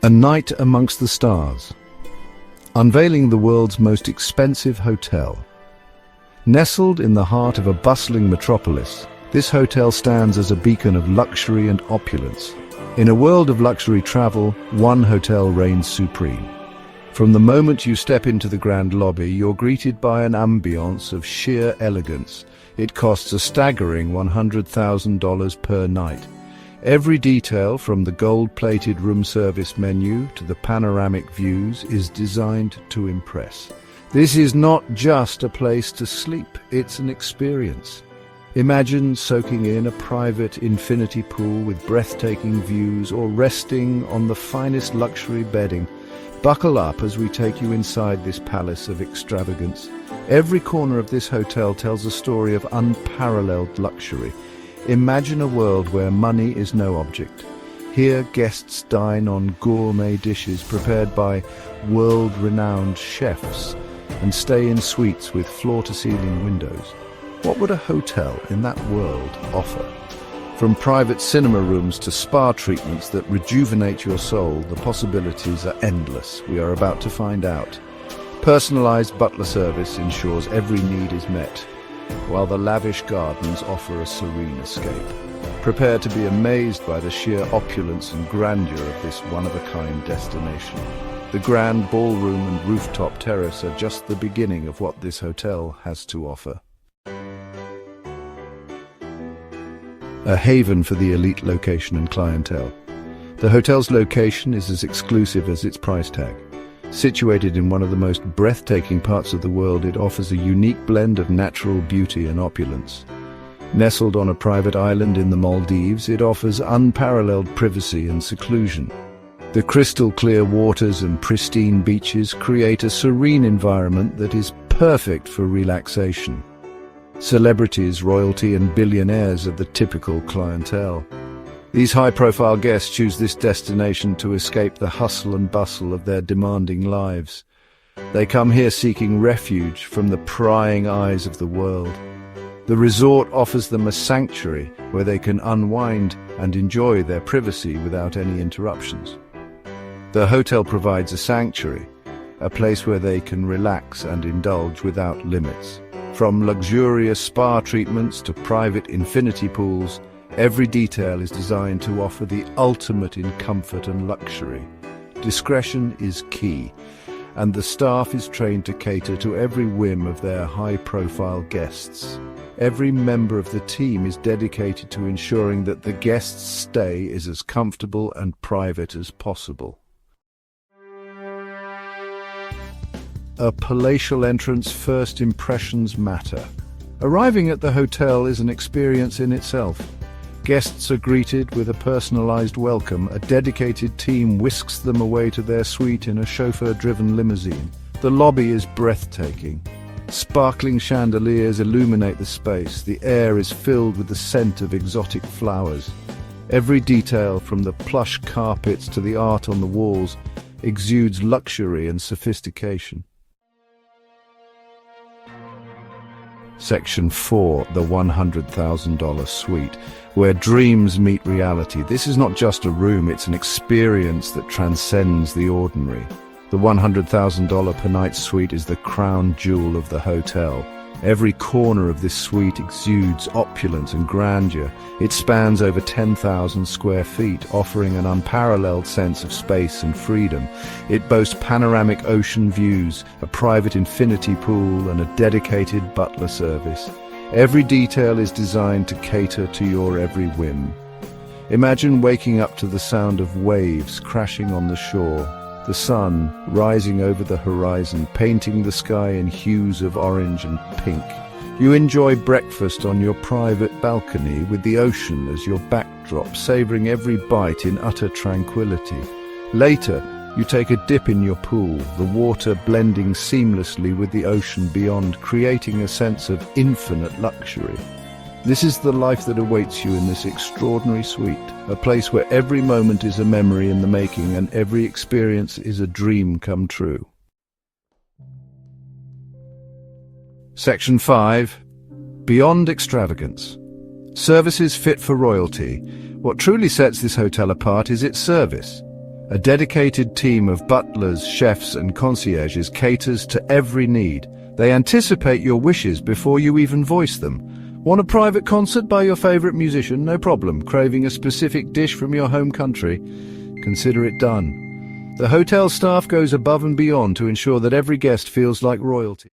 A night amongst the stars. Unveiling the world's most expensive hotel. Nestled in the heart of a bustling metropolis, this hotel stands as a beacon of luxury and opulence. In a world of luxury travel, one hotel reigns supreme. From the moment you step into the grand lobby, you're greeted by an ambience of sheer elegance. It costs a staggering $100,000 per night. Every detail, from the gold-plated room service menu to the panoramic views, is designed to impress. This is not just a place to sleep, it's an experience. Imagine soaking in a private infinity pool with breathtaking views, or resting on the finest luxury bedding. Buckle up as we take you inside this palace of extravagance. Every corner of this hotel tells a story of unparalleled luxury. Imagine a world where money is no object. Here, guests dine on gourmet dishes prepared by world-renowned chefs and stay in suites with floor-to-ceiling windows. What would a hotel in that world offer? From private cinema rooms to spa treatments that rejuvenate your soul, the possibilities are endless. We are about to find out. Personalized butler service ensures every need is met, while the lavish gardens offer a serene escape. Prepare to be amazed by the sheer opulence and grandeur of this one-of-a-kind destination. The grand ballroom and rooftop terrace are just the beginning of what this hotel has to offer. A haven for the elite location and clientele. The hotel's location is as exclusive as its price tag. Situated in one of the most breathtaking parts of the world, it offers a unique blend of natural beauty and opulence. Nestled on a private island in the Maldives, it offers unparalleled privacy and seclusion. The crystal-clear waters and pristine beaches create a serene environment that is perfect for relaxation. Celebrities, royalty, and billionaires are the typical clientele. These high-profile guests choose this destination to escape the hustle and bustle of their demanding lives. They come here seeking refuge from the prying eyes of the world. The resort offers them a sanctuary where they can unwind and enjoy their privacy without any interruptions. The hotel provides a sanctuary, a place where they can relax and indulge without limits. From luxurious spa treatments to private infinity pools, every detail is designed to offer the ultimate in comfort and luxury. Discretion is key, and the staff is trained to cater to every whim of their high-profile guests. Every member of the team is dedicated to ensuring that the guest's stay is as comfortable and private as possible. A palatial entrance, first impressions matter. Arriving at the hotel is an experience in itself. Guests are greeted with a personalized welcome. A dedicated team whisks them away to their suite in a chauffeur-driven limousine. The lobby is breathtaking. Sparkling chandeliers illuminate the space. The air is filled with the scent of exotic flowers. Every detail, from the plush carpets to the art on the walls, exudes luxury and sophistication. Section 4, the $100,000 suite, where dreams meet reality. This is not just a room, it's an experience that transcends the ordinary. The $100,000 per night suite is the crown jewel of the hotel. Every corner of this suite exudes opulence and grandeur. It spans over 10,000 square feet, offering an unparalleled sense of space and freedom. It boasts panoramic ocean views, a private infinity pool, and a dedicated butler service. Every detail is designed to cater to your every whim. Imagine waking up to the sound of waves crashing on the shore, the sun rising over the horizon, painting the sky in hues of orange and pink. You enjoy breakfast on your private balcony with the ocean as your backdrop, savoring every bite in utter tranquility. Later, you take a dip in your pool, the water blending seamlessly with the ocean beyond, creating a sense of infinite luxury. This is the life that awaits you in this extraordinary suite, a place where every moment is a memory in the making and every experience is a dream come true. Section 5. Beyond extravagance. Services fit for royalty. What truly sets this hotel apart is its service. A dedicated team of butlers, chefs, and concierges caters to every need. They anticipate your wishes before you even voice them. Want a private concert by your favorite musician? No problem. Craving a specific dish from your home country? Consider it done. The hotel staff goes above and beyond to ensure that every guest feels like royalty.